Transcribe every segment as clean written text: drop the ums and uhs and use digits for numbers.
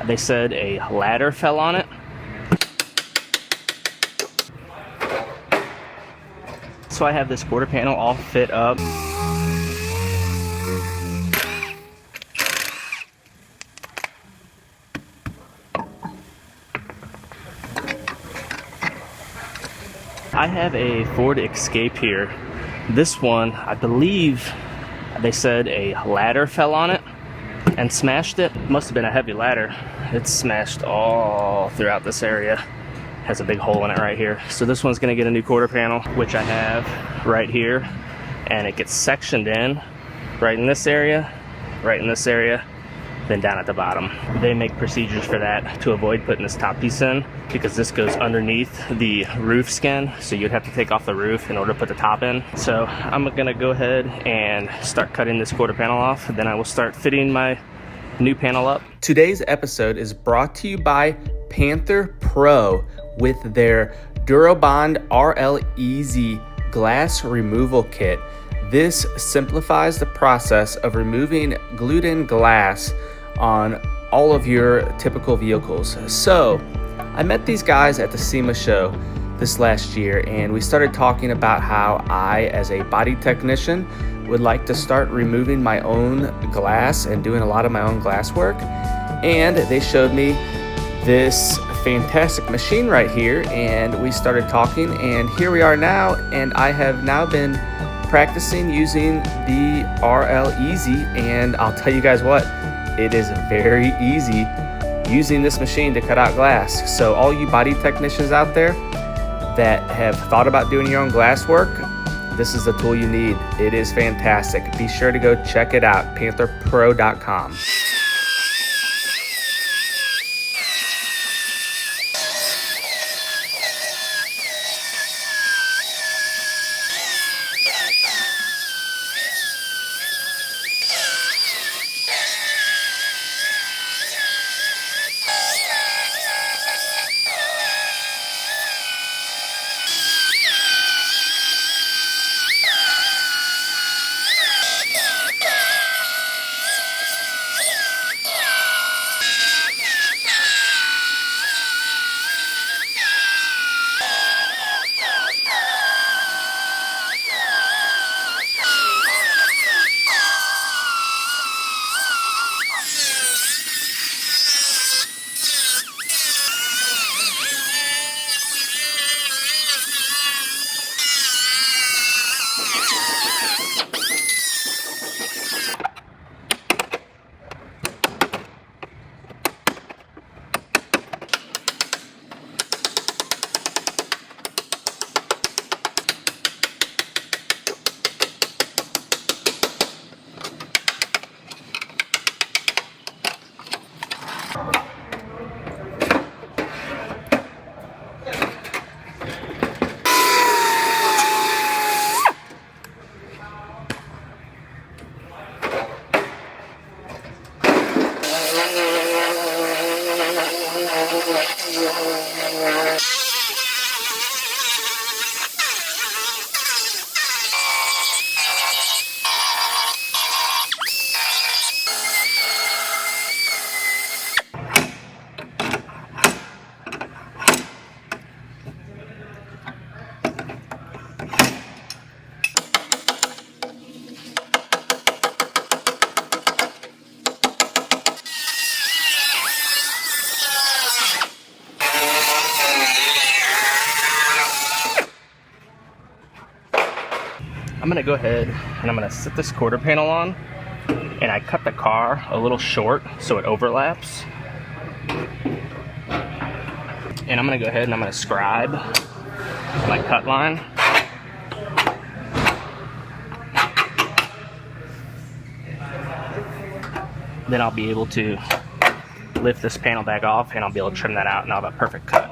They said a ladder fell on it. So I have this quarter panel all fit up. I have a Ford Escape here. This one, I believe they said a ladder fell on it and smashed it. Must have been a heavy ladder. It's smashed all throughout this area. Has a big hole in it right here. So this one's gonna get a new quarter panel, which I have right here. And it gets sectioned in right in this area, then down at the bottom. They make procedures for that to avoid putting this top piece in, because this goes underneath the roof skin, so you'd have to take off the roof in order to put the top in. So I'm gonna go ahead and start cutting this quarter panel off, then I will start fitting my new panel up. Today's episode is brought to you by Panther Pro with their Durabond RL Easy glass removal kit. This simplifies the process of removing glued-in glass on all of your typical vehicles. So I met these guys at the SEMA show this last year, and we started talking about how I, as a body technician, would like to start removing my own glass and doing a lot of my own glass work. And they showed me this fantastic machine right here, and we started talking, and here we are now, and I have now been practicing using the RL Easy, and I'll tell you guys what, it is very easy using this machine to cut out glass. So all you body technicians out there that have thought about doing your own glass work, this is the tool you need. It is fantastic. Be sure to go check it out, pantherpro.com. I'm gonna go ahead and I'm gonna sit this quarter panel on, and I cut the car a little short so it overlaps. And I'm gonna go ahead and I'm gonna scribe my cut line. Then I'll be able to lift this panel back off, and I'll be able to trim that out, and I'll have a perfect cut.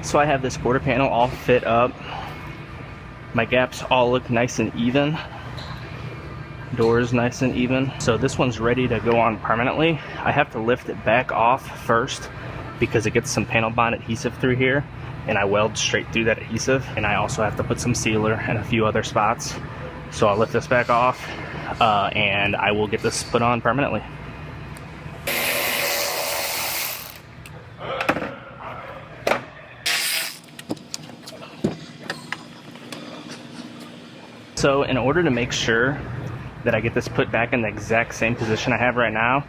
So I have this quarter panel all fit up. My gaps all look nice and even. Doors nice and even. So this one's ready to go on permanently. I have to lift it back off first because it gets some panel bond adhesive through here, and I weld straight through that adhesive, and I also have to put some sealer and a few other spots. So I'll lift this back off and I will get this put on permanently. So in order to make sure that I get this put back in the exact same position I have right now,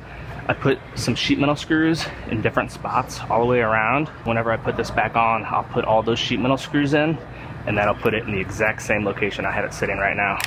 I put some sheet metal screws in different spots all the way around. Whenever I put this back on, I'll put all those sheet metal screws in, and that'll put it in the exact same location I have it sitting right now.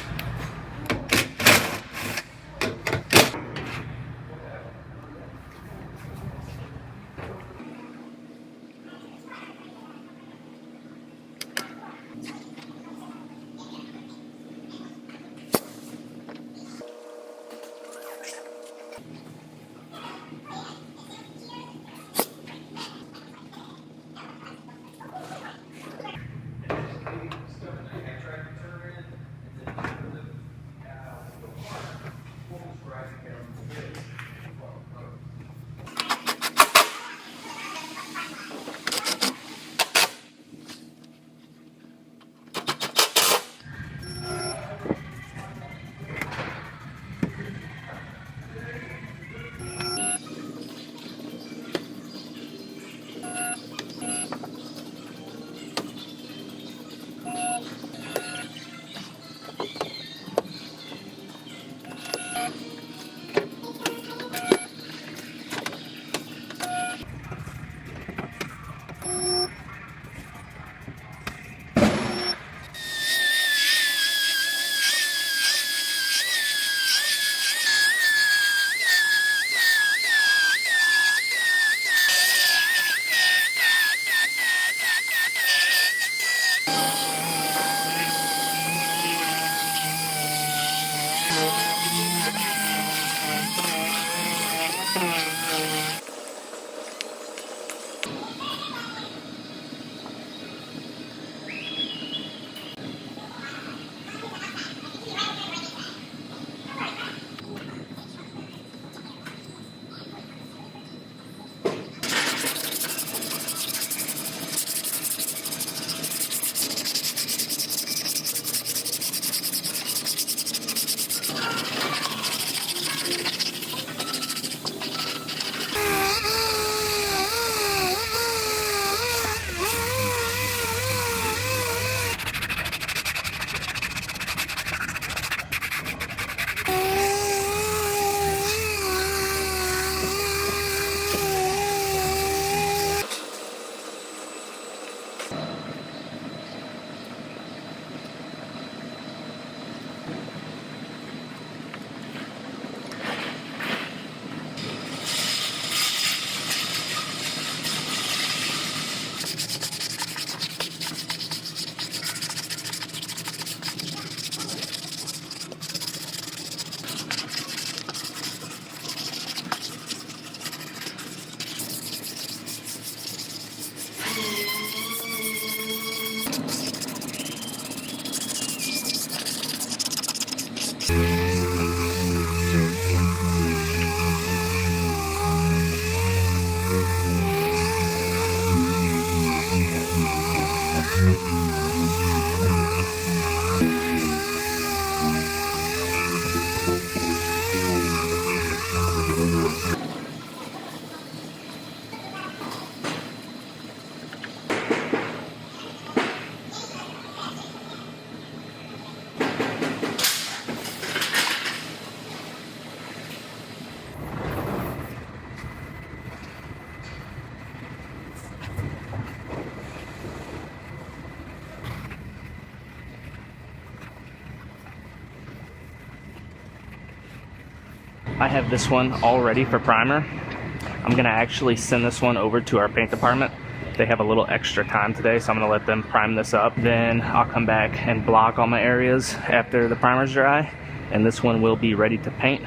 I have this one all ready for primer. I'm gonna actually send this one over to our paint department. They have a little extra time today, so I'm gonna let them prime this up. Then I'll come back and block all my areas after the primer's dry, and this one will be ready to paint.